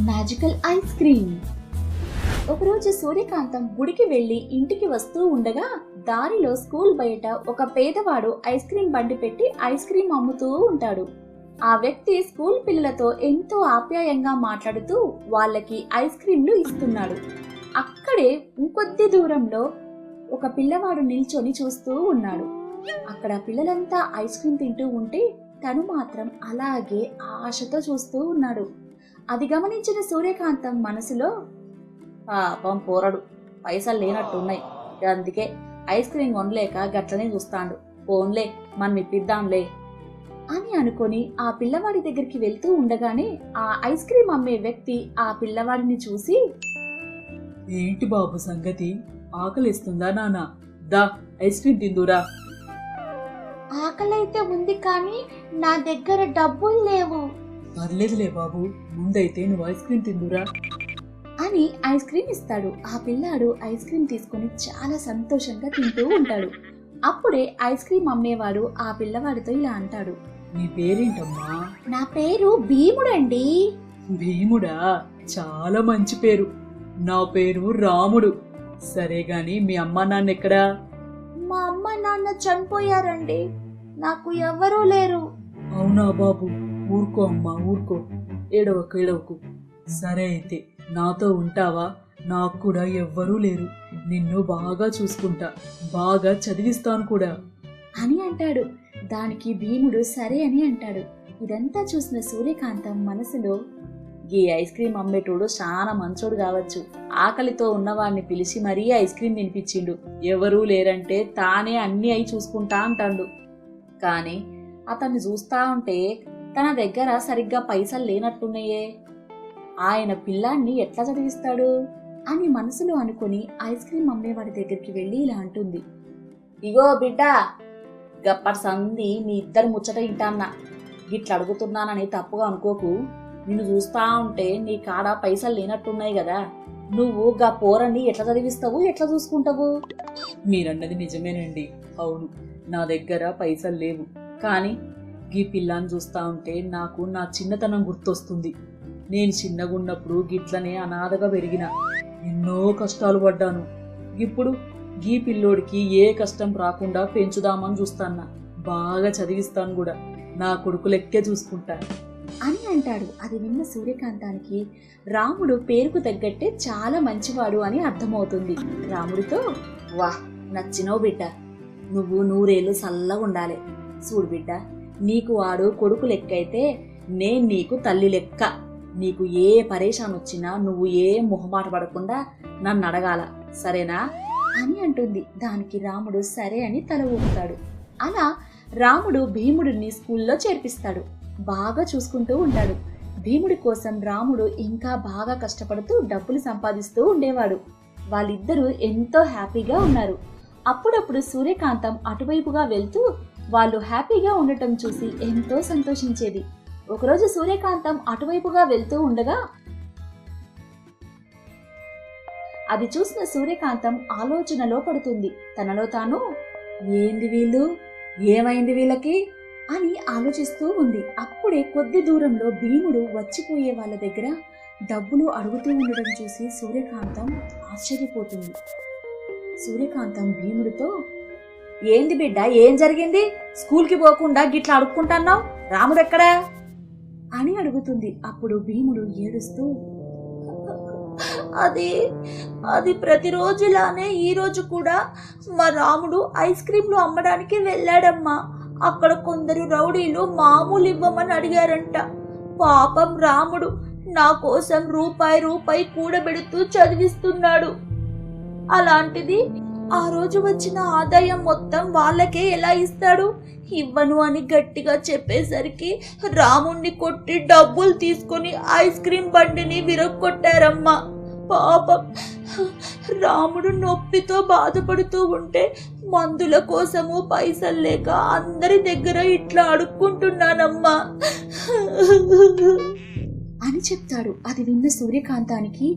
Magical ice cream. ఒకరోజు సూర్యకాంతం గుడికి వెళ్లి ఇంటికి వస్తూ ఉండగా దారిలో స్కూల్ బయట ఒక పేదవాడు ఐస్ క్రీమ్ బండి పెట్టి ఐస్ క్రీమ్ అమ్ముతూ ఉంటాడు. ఆ వ్యక్తి స్కూల్ పిల్లలతో ఎంతో ఆప్యాయంగా మాట్లాడుతూ వాళ్ళకి ఐస్ క్రీంలు ఇస్తున్నాడు. అక్కడే ఇంకొద్ది దూరంలో ఒక పిల్లవాడు నిల్చొని చూస్తూ ఉన్నాడు. అక్కడ పిల్లలంతా ఐస్ క్రీమ్ తింటూ ఉంటే తను మాత్రం అలాగే ఆశతో చూస్తూ ఉన్నాడు. అది గమనించిన సూర్యకాంతం మనసులో, పాపం పోరడు, పైసలు లేనట్టున్నాయి, అందుకే ఐస్ క్రీమ్ కొనలేక గట్లనే చూస్తాడు, పోన్లే మనం ఇప్పిద్దాంలే అని అనుకొని ఆ పిల్లవాడి దగ్గరికి వెళ్తూ ఉండగానే ఆ ఐస్ క్రీమ్ అమ్మే వ్యక్తి ఆ పిల్లవాడిని చూసి, ఏంటి బాబు సంగతి, ఆకలిస్తుందా నాన్న, దా ఐస్ క్రీమ్ తిందురా. ఆకలైతే ఉంది కానీ నా దగ్గర డబ్బులు లేవు. పర్లేదులే బాబు, ముందైతే నువ్వు ఐస్ క్రీమ్ తిందురా అని ఐస్ క్రీమ్ ఇస్తాడు. ఆ పిల్లాడు ఐస్ క్రీమ్ తీసుకుని చాలా సంతోషంగా తింటూ ఉంటాడు. అప్పుడే ఐస్ క్రీమ్ అమ్మేవాడు ఆ పిల్లవాడితో ఇలా అంటాడు, నీ పేరేంటమ్మా? నా పేరు భీముడండి. భీముడా, చాలా మంచి పేరు. నా పేరు రాముడు. సరే గాని మీ అమ్మా నాన్న ఎక్కడా? మా అమ్మ నాన్న చనిపోయారండి, నాకు ఎవ్వరూ లేరు. అవునా బాబు, ఊరుకో అమ్మా ఊరుకో, ఏడవకు. సరే అయితే నాతో ఉంటావా? నాకు కూడా ఎవ్వరూ లేరు, నిన్ను బాగా చూసుకుంటా, బాగా చదివిస్తాను కూడా అని అంటాడు. దానికి భీముడు సరే అని అంటాడు. ఇదంతా చూసిన సూర్యకాంతం మనసులో, ఈ ఐస్ క్రీమ్ అమ్మేటోడు చాలా మంచోడు కావచ్చు, ఆకలితో ఉన్నవాడిని పిలిచి మరీ ఐస్ క్రీమ్ తినిపించిండు, ఎవరూ లేరంటే తానే అన్ని అయి చూసుకుంటా అంటాడు. కానీ అతన్ని చూస్తా ఉంటే తన దగ్గర సరిగ్గా పైసలు లేనట్టున్నాయే, ఆయన పిల్లాన్ని ఎట్లా చదివిస్తాడు అని మనసులో అనుకుని ఐస్ క్రీమ్ అమ్మేవాడి దగ్గరికి వెళ్ళి ఇలా అంటుంది, ఇగో బిడ్డ, గప్పటి సంది మీ ఇద్దరు ముచ్చట ఇంటాన్నా, గిట్ల అడుగుతున్నానని తప్పుగా అనుకోకు, నిన్ను చూస్తా ఉంటే నీ కాడ పైసలు లేనట్టున్నాయి కదా, నువ్వు గా పోరని ఎట్లా చదివిస్తావు, ఎట్లా చూసుకుంటావు? మీరన్నది నిజమేనండి, అవును నా దగ్గర పైసలు లేవు, కానీ గీ పిల్లాన్ని చూస్తా ఉంటే నాకు నా చిన్నతనం గుర్తొస్తుంది. నేను చిన్నగున్నప్పుడు గిట్లనే అనాథగా పెరిగిన, ఎన్నో కష్టాలు పడ్డాను. ఇప్పుడు గీ పిల్లోడికి ఏ కష్టం రాకుండా పెంచుదామని చూస్తాన్నా, బాగా చదివిస్తాను కూడా, నా కొడుకు లెక్కే చూసుకుంటా అని అంటాడు. అది విన్న సూర్యకాంతానికి రాముడు పేరుకు తగ్గట్టే చాలా మంచివాడు అని అర్థమవుతుంది. రాముడితో, వాహ్ నచ్చినవు బిడ్డ, నువ్వు 100 ఏళ్ళు చల్లగా ఉండాలి. చూడు బిడ్డ, నీకు వాడు కొడుకు లెక్కైతే నేను నీకు తల్లి లెక్క, నీకు ఏ పరేషాన్ వచ్చినా నువ్వు ఏ మొహమాట పడకుండా నన్ను అడగాల, సరేనా అని అంటుంది. దానికి రాముడు సరే అని తల ఊపుతాడు. అలా రాముడు భీముడిని స్కూల్లో చేర్పిస్తాడు. బాగా చూసుకుంటూ ఉంటాడు. భీముడి కోసం రాముడు ఇంకా బాగా కష్టపడుతూ డబ్బులు సంపాదిస్తూ ఉండేవాడు. వాళ్ళిద్దరూ ఎంతో హ్యాపీగా ఉన్నారు. అప్పుడప్పుడు సూర్యకాంతం అటువైపుగా వెళ్తూ వాళ్ళు హ్యాపీగా ఉండటం చూసి ఎంతో సంతోషించేది. ఒకరోజు సూర్యకాంతం అటువైపుగా వెళ్తూ ఉండగా అది చూసిన సూర్యకాంతం ఆలోచనలో పడుతుంది. తనలో తాను, ఏంది వీళ్ళు, ఏమైంది వీళ్ళకి అని ఆలోచిస్తూ ఉంది. అప్పుడే కొద్ది దూరంలో భీముడు వచ్చిపోయే వాళ్ళ దగ్గర డబ్బులు అడుగుతూ ఉండడం చూసి సూర్యకాంతం ఆశ్చర్యపోతుంది. సూర్యకాంతం భీముడితో, ఏంది బిడ్డ, ఏం జరిగింది, స్కూల్కి పోకుండా గిట్లా అడుక్కుంటున్నావు, రాముడెక్కడా అని అడుగుతుంది. అప్పుడు భీముడు ఏడుస్తూ, అది ప్రతిరోజులానే ఈ రోజు కూడా మా రాముడు ఐస్ క్రీంలు అమ్మడానికి వెళ్ళాడమ్మా, అక్కడ కొందరు రౌడీలు మామూలు ఇవ్వమని అడిగారంట. పాపం రాముడు నా కోసం రూపాయి కూడబెడుతూ చదివిస్తున్నాడు. అలాంటిది ఆ రోజు వచ్చిన ఆదాయం మొత్తం వాళ్ళకే ఎలా ఇస్తాడు? ఇవ్వను అని గట్టిగా చెప్పేసరికి రాముణ్ణి కొట్టి డబ్బులు తీసుకొని ఐస్ క్రీం బండిని విరగొట్టారమ్మా. పాపం రాముడు నొప్పితో బాధపడుతూ ఉంటే మందుల కోసము పైసలు లేక అందరి దగ్గర ఇట్లా అడుక్కుంటున్నానమ్మా అని చెప్తాడు. అది విన్న సూర్యకాంతానికి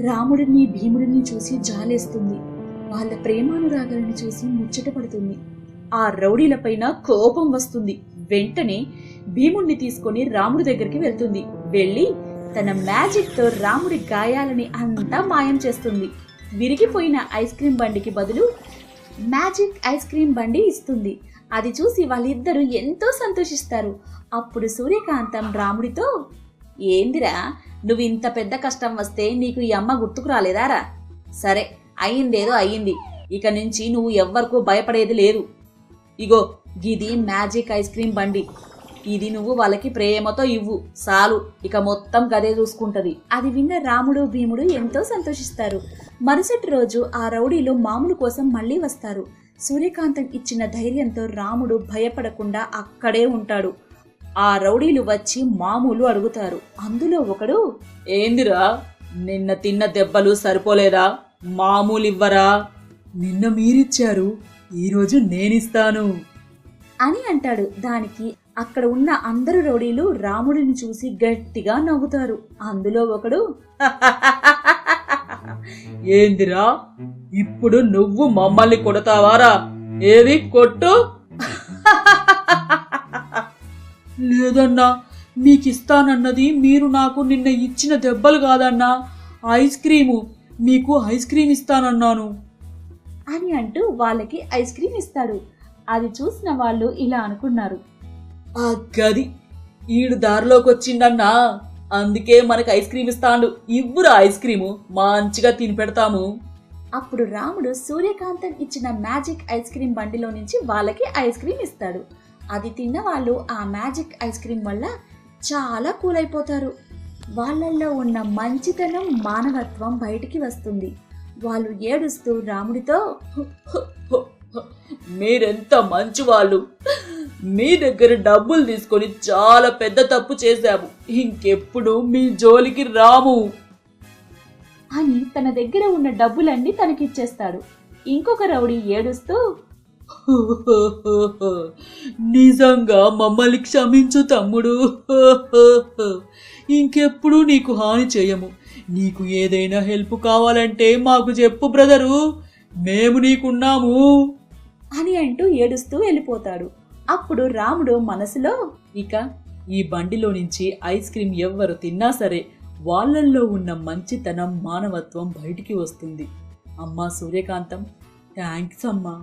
రాముడిని భీముడిని చూసి జాలేస్తుంది. వాళ్ళ ప్రేమానురాగాలను చూసి ముచ్చట పడుతుంది. ఆ రౌడీలపైన కోపం వస్తుంది. వెంటనే భీముణ్ణి తీసుకొని రాముడి దగ్గరికి వెళ్తుంది. వెళ్ళి, తన మ్యాజిక్ తో రాముడి గాయాలని అంతా మాయం చేస్తుంది. విరిగిపోయిన ఐస్ క్రీం బండికి బదులు మ్యాజిక్ ఐస్ క్రీం బండి ఇస్తుంది. అది చూసి వాళ్ళిద్దరూ ఎంతో సంతోషిస్తారు. అప్పుడు సూర్యకాంతం రాముడితో, ఏందిరా నువ్వు ఇంత పెద్ద కష్టం వస్తే నీకు ఈ అమ్మ గుర్తుకు రాలేదారా? సరే అయ్యిందేదో అయ్యింది, ఇక నుంచి నువ్వు ఎవ్వరికూ భయపడేది లేదు. ఇగో గిది మ్యాజిక్ ఐస్ క్రీం బండి, ఇది నువ్వు వాళ్ళకి ప్రేమతో ఇవ్వు చాలు, ఇక మొత్తం గదే చూసుకుంటది. అది విన్న రాముడు భీముడు ఎంతో సంతోషిస్తారు. మరుసటి రోజు ఆ రౌడీలు మామూలు కోసం మళ్ళీ వస్తారు. సూర్యకాంతం ఇచ్చిన ధైర్యంతో రాముడు భయపడకుండా అక్కడే ఉంటాడు. ఆ రౌడీలు వచ్చి మామూలు అడుగుతారు. అందులో ఒకడు, ఏందిరా నిన్న తిన్న దెబ్బలు సరిపోలేదా? మామూలు ఇవ్వరా? నిన్న మీరిచ్చారు, ఈరోజు నేనిస్తాను అని అంటాడు. దానికి అక్కడ ఉన్న అందరు రౌడీలు రాముడిని చూసి గట్టిగా నవ్వుతారు. అందులో ఒకడు, ఏందిరా ఇప్పుడు నువ్వు మమ్మల్ని కొడతావారా? ఏది కొట్టు. లేదన్నా, మీకిస్తానన్నది మీరు నాకు నిన్న ఇచ్చిన దెబ్బలు కాదన్నా, ఐస్ క్రీము. మీకు ఐస్ క్రీమ్ ఇస్తానన్నాను అని అంటూ వాళ్ళకి ఐస్ క్రీమ్ ఇస్తాడు. అది చూసిన వాళ్ళు ఇలా అనుకున్నారు, ఆ గది ఈడు దారిలోకి వచ్చిండన్నా, అందుకే మనకు ఐస్ క్రీమ్ ఇస్తాడు. ఇవ్వురా ఐస్ క్రీము, మంచిగా తిని పెడతాము. అప్పుడు రాముడు సూర్యకాంతం ఇచ్చిన మ్యాజిక్ ఐస్ క్రీం బండిలో నుంచి వాళ్ళకి ఐస్ క్రీం ఇస్తాడు. అది తిన్న వాళ్ళు ఆ మ్యాజిక్ ఐస్ క్రీం వల్ల చాలా కూల్ అయిపోతారు. వాళ్ళల్లో ఉన్న మంచితనం, మానవత్వం బయటికి వస్తుంది. వాళ్ళు ఏడుస్తూ రాముడితో, మీరెంత మంచి వాళ్ళు, మీ దగ్గర డబ్బులు తీసుకొని చాలా పెద్ద తప్పు చేశాము, ఇంకెప్పుడు మీ జోలికి రాము అని తన దగ్గర ఉన్న డబ్బులన్నీ తనకిచ్చేస్తాడు. ఇంకొక రౌడీ ఏడుస్తూ, నిజంగా మమ్మల్ని క్షమించు తమ్ముడు, ఇంకెప్పుడు నీకు హాని చేయము. నీకు ఏదైనా హెల్ప్ కావాలంటే మాకు చెప్పు బ్రదరు, మేము నీకున్నాము అని అంటూ ఏడుస్తూ వెళ్ళిపోతాడు. అప్పుడు రాముడు మనసులో, ఇక ఈ బండిలో నుంచి ఐస్ క్రీం ఎవ్వరు తిన్నా సరే వాళ్ళల్లో ఉన్న మంచితనం, మానవత్వం బయటికి వస్తుంది. అమ్మా సూర్యకాంతం, థ్యాంక్స్ అమ్మా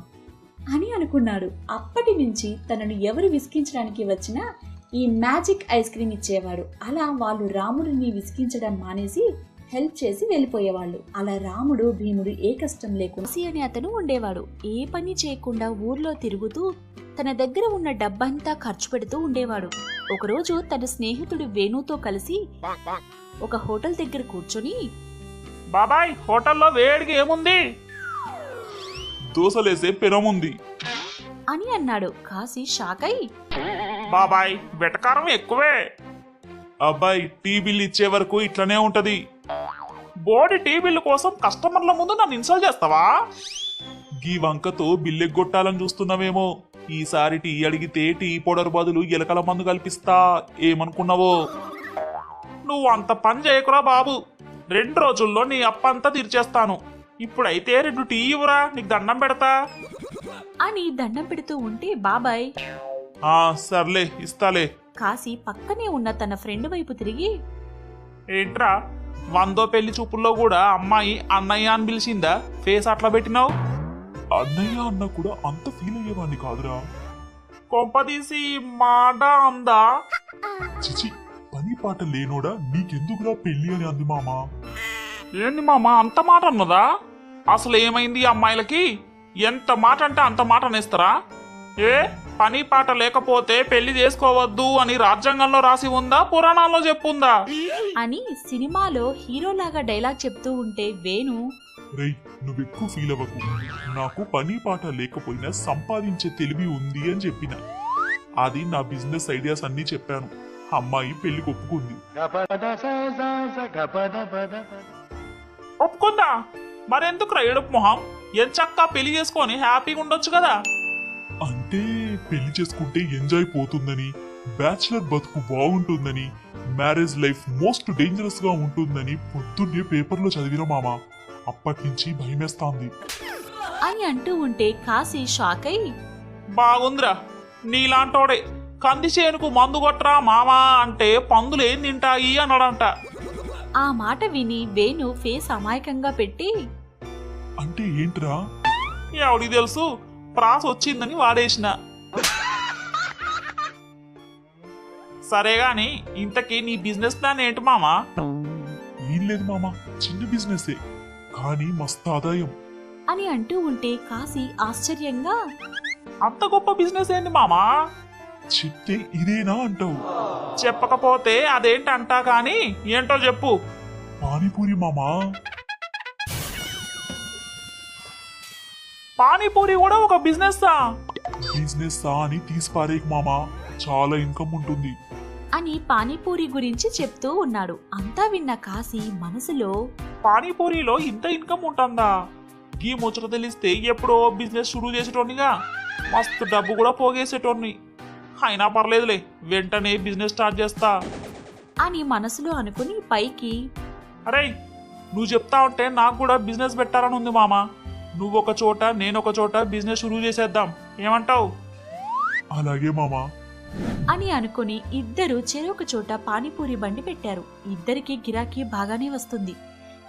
అని అనుకున్నాడు. అప్పటి నుంచి తనను ఎవరు విసిగించడానికి వచ్చినా ఈ మ్యాజిక్ ఐస్ క్రీమ్ ఇచ్చేవాడు. అలా వాళ్ళు రాముడిని విసిగించడం మానేసి హెల్ప్ చేసి వెళ్ళిపోయేవాళ్ళు. అలా రాముడు భీముడు ఏ కష్టం లేకుండా అని అతను ఉండేవాడు. ఏ పని చేయకుండా ఊర్లో తిరుగుతూ తన దగ్గర ఉన్న డబ్బంతా ఖర్చు పెడుతూ ఉండేవాడు. ఒకరోజు తన స్నేహితుడు వేణుతో కలిసి ఒక హోటల్ దగ్గర కూర్చొని, బాబాయ్ హోటల్లో వేడిగా ఏముంది? దోసలేసే పెనముంది అని అన్నాడు. కాసి షాక్ అయి, బాబాయ్ వెటకారం ఎక్కువే. అబ్బాయి టీ బిల్ ఇచ్చే వరకు ఇట్లనే ఉంటది. బోడి టీ బిల్లు కోసం కస్టమర్ల ముందు నన్ను ఇన్సల్ట్ చేస్తావా? గీ వంకతో బిల్లెగ్గొట్టాలని చూస్తున్నావేమో. ఈసారి టీ అడిగితే టీ పౌడర్ బదులు ఎలకల మందు కల్పిస్తా, ఏమనుకున్నావో? నువ్వు అంత పని చేయకురా బాబు, 2 రోజుల్లో నీ అప్పంతా తీర్చేస్తాను. ఇప్పుడైతే 2 టీ ఇవ్వరా, నీకు దండం పెడతా అని దండం పెడుతూ ఉంటే బాబాయ్, సర్లే ఇస్తాలే. కాసి పక్కనే ఉన్న తన ఫ్రెండ్ వైపు తిరిగి, ఏంట్రా 100వ పెళ్లి చూపుల్లో కూడా అమ్మాయి అన్నయ్య అని పిలిచిందా? ఫేస్ అట్లా పెట్టినావు. అన్నయ్య అన్న కూడా అంత ఫీల్ అయ్యేవాడిని కాదురా. కొంపదీసి మాట అందా? చిచి, పని పాట లేనోడా, నీకెందుకురా పెళ్లి అని అంది మామా. ఏంది మామా అంత మాట అన్నదా? అసలు ఏమైంది అమ్మాయిలకి? ఎంత మాట అంటే అంత మాట అనేస్తారా? ఏ పని పాట లేకపోతే పెళ్లి చేసుకోవద్దు అని రాజ్యాంగంలో రాసి ఉందా, పురాణాల్లో చెప్పుందా? అని సినిమాలో హీరోలాగా డైలాగ్ చెప్తూ ఉంటే వేణు, రేయ్ నువ్వెక్కువ ఫీల్ అవ్వకు, నాకు పని పాట లేకపోయినా సంపాదించే తెలివి ఉంది అని చెప్పిన. అది నా బిజినెస్ ఐడియాస్ అన్నీ చెప్పాను. అమ్మాయి పెళ్లికి ఒప్పుకుంది. ఒప్పుకుందా? మరెందుకు ఏడుపు మొహం? ఎంచక్కా పెళ్లి చేసుకొని హ్యాపీగా ఉండొచ్చు కదా. అంటే పెళ్లి చేసుకుంటే ఎంజాయ్ పోతుందని, బ్యాచిలర్ బతుకు బాగుంటుందని, మ్యారేజ్ లైఫ్ మోస్ట్ డేంజరస్ గా ఉంటుందని పొద్దున్నే పేపర్లో చదివిన మామ. అప్పటి నుంచి భయమేస్తాంది అని అంటూ ఉంటే కాసి షాక్ అయి, బాగుందిరా, నీలాంటోడే కంది చేనుకు మందు కొట్రా మామా అంటే పందులు ఏం తింటాయి అన్నాడంట. ఆ మాట విని వేణు ఫేస్ అమాయకంగా పెట్టి, అంటే ఏంట్రా? ఎవడికి తెలుసు, ప్రాస వచ్చిందని వాడేసిన. సరే గాని ఇంతకీ నీ బిజినెస్ ప్లాన్ ఏంటి మామా? ఏం లేదు మామ, చిన్న బిజినెసే కానీ మస్తు ఆదాయం. అని అంటూ ఉంటే కాశీ ఆశ్చర్యంగా, అంత గొప్ప బిజినెస్ ఏంటి మామా? చెప్తే ఇదేనా అంటావు. చెప్పకపోతే అదేంటంటా కానీ ఏంటో చెప్పు. పానీపూరి మామా. పానీపూరి కూడా ఒక బిజినెస్సా? బిజినెస్ అని తీసి పారేకు మామా, చాలా ఇన్కమ్ ఉంటుంది. అని పానీపూరి గురించి చెప్తూ ఉన్నాడు. అంతా విన్న కాశీ మనసులో, పానీపూరిలో ఇంత ఇన్కమ్ ఉంటుందా? గీ ముచ్చట తెలిస్తే ఎప్పుడో బిజినెస్ షురూ చేసేటోనిగా, మస్తు డబ్బు కూడా పోగేసేటోన్ని. అయినా పర్లేదులే, వెంటనే బిజినెస్ స్టార్ట్ చేస్తా అని మనసులో అనుకుని పైకి, అరే నువ్వు చెప్తా ఉంటే నాకు కూడా బిజినెస్ పెట్టాలని ఉంది మామ. నువ్వు ఒక చోట నేను ఒక చోట బిజినెస్ షురూ చేసేద్దాం, ఏమంటావు? అలాగే మామా. అని అనుకుని ఇద్దరు చెరొక చోట పానీపూరి బండి పెట్టారు. ఇద్దరికి గిరాకీ బాగానే వస్తుంది.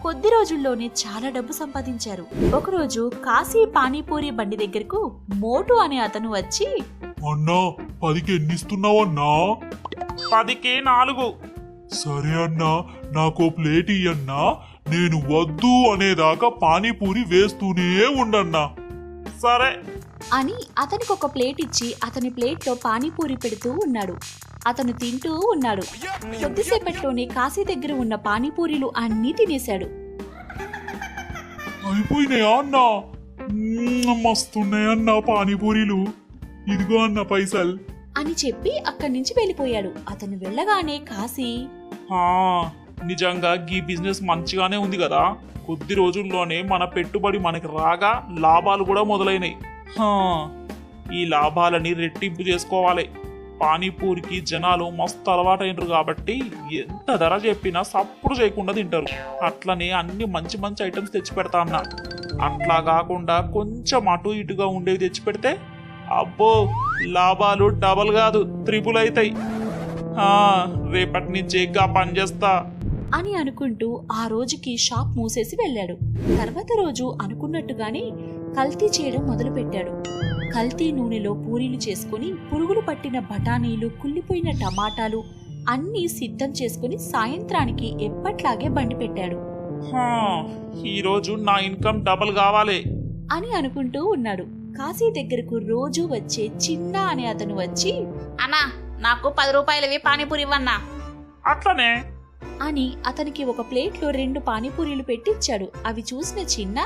కొద్ది రోజుల్లోనే చాలా డబ్బు సంపాదించారు. ఒకరోజు కాశీ పానీపూరి బండి దగ్గరకు మోటు అనే అతను వచ్చి, అన్నా 10కి ఎన్నిస్తున్నావు అన్నా? 10కి 4. సరే అన్నా, నాకో ప్లేట్ ఇయ్యన్నా, నేను వద్దు అనేదాకా పానీపూరి వేస్తూనే ఉండన్నా. సరే అని అతనికి ఒక ప్లేట్ ఇచ్చి అతని ప్లేట్లో పానీపూరి పెడుతూ ఉన్నాడు. అతను తింటూ ఉన్నాడు. కొద్దిసేపట్లోనే కాశీ దగ్గర ఉన్న పానీపూరీలు అన్నీ తినేశాడు. అయిపోయినాయా అన్నా? మస్తున్నాయన్నా పానీపూరీలు, ఇదిగో అన్న పైసల్ అని చెప్పి అక్కడి నుంచి వెళ్ళిపోయాడు. అతను వెళ్ళగానే కాశీ, ఆ, నిజంగా గీ బిజినెస్ మంచిగానే ఉంది కదా. కొద్ది రోజుల్లోనే మన పెట్టుబడి మనకి రాగా లాభాలు కూడా మొదలైనాయి. హా, ఈ లాభాలని రెట్టింపు చేసుకోవాలి. పానీపూరికి జనాలు మస్తు అలవాటైనరు కాబట్టి ఎంత ధర చెప్పినా సప్పుడు చేయకుండా తింటారు. అట్లనే అన్ని మంచి మంచి ఐటమ్స్ తెచ్చి పెడతా అన్నా. అట్లా కాకుండా కొంచెం అటు ఇటుగా ఉండేవి తెచ్చి పెడితే అబ్బో లాభాలు డబల్ కాదు త్రిపుల్ అవుతాయి. రేపటి నుంచి గా పని చేస్తా అని అనుకుంటూ ఆ రోజుకి షాప్ మూసేసి వెళ్ళాడు. తర్వాత రోజు అనుకున్నట్టుగానే కల్తీ చేయడం మొదలుపెట్టాడు. కల్తీ నూనెలో పూరీలు చేసుకుని పురుగులు పట్టిన బఠానీలు, కుళ్ళిపోయిన టమాటాలు అన్నీ సిద్ధం చేసుకుని సాయంత్రానికి ఎప్పట్లాగే బండి పెట్టాడు. ఈరోజు నా ఇన్కమ్ డబల్ కావాలి అని అనుకుంటూ ఉన్నాడు. కాశీ దగ్గరకు రోజు వచ్చే చిన్న అనే అతను వచ్చి, అన్నా నాకు 10 రూపాయలవి పానీపూరి ఇవ్వన్నా అట్లనే అని అతనికి ఒక ప్లేట్లో 2 పానీపూరీలు పెట్టించాడు. అవి చూసిన చిన్న,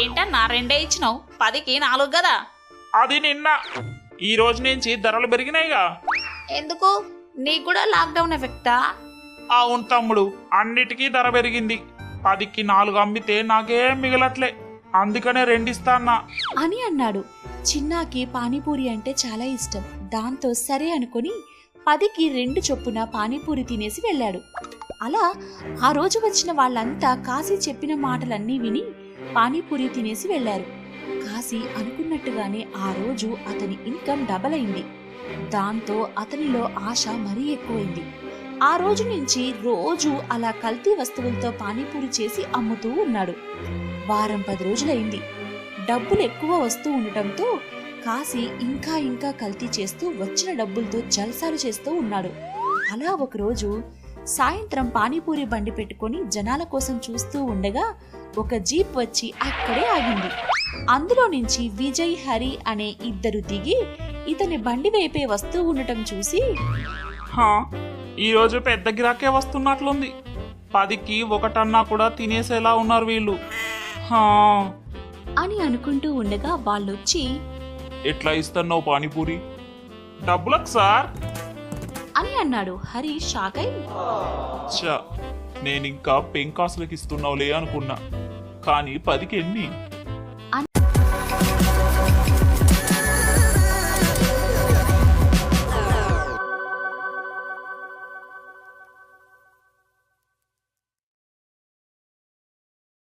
ఏంటన్నా 2 ఇచ్చినావు, 10కి 4 కదా. అది నిన్న, ఈ రోజు నుంచి ధరలు పెరిగినాయిగా. ఎందుకు, నీకు కూడా లాక్డౌన్ ఎఫెక్టా? అవును తమ్ముడు, అన్నిటికీ ధర పెరిగింది. 10కి 4 అమ్మితే నాకేం మిగలట్లే, అందుకనే 2 ఇస్తాన్నా అని అన్నాడు. చిన్నాకి పానీపూరి అంటే చాలా ఇష్టం. దాంతో సరే అనుకుని 10కి 2 చొప్పున పానీపూరి తినేసి వెళ్ళాడు. అలా ఆ రోజు వచ్చిన వాళ్ళంతా కాశీ చెప్పిన మాటలన్నీ విని పానీపూరి తినేసి వెళ్లారు. కాశీ అనుకున్నట్టుగానే ఆ రోజు అతని ఇన్కమ్ డబల్ అయింది. దాంతో అతనిలో ఆశ మరీ ఎక్కువైంది. ఆ రోజు నుంచి రోజు అలా కల్తీ వస్తువులతో పానీపూరి చేసి అమ్ముతూ ఉన్నాడు. వారం 10 రోజులైంది. డబ్బులు ఎక్కువ వస్తూ ఉండటంతో కాశీ ఇంకా ఇంకా కల్తీ చేస్తూ వచ్చిన డబ్బులతో జల్సాలు చేస్తూ ఉన్నాడు. అలా ఒకరోజు సాయంత్రం పానీపూరి బండి పెట్టుకుని జనాల కోసం చూస్తూ ఉండగా ఒక జీప్ వచ్చి అక్కడే ఆగింది. అందులో నుంచి విజయ్, హరి అనే ఇద్దరు దిగి ఇతని బండి వైపే వస్తూ ఉండటం చూసి, ఈ రోజు పెద్ద గిరాకే వస్తున్నట్లుంది. 10కి 1 అన్నా కూడా తినేసేలా ఉన్నారు వీళ్ళు అని అనుకుంటూ ఉండగా వాళ్ళొచ్చి, ఎట్లా ఇస్తున్నావు పానీపూరి? డబ్బులకు సార్ అని అన్నాడు. హరి షాక్ అయి, చా, నేనింకా పెంకాసులకి ఇస్తున్నావులే అనుకున్నా, కానీ 10కి ఎన్ని? అని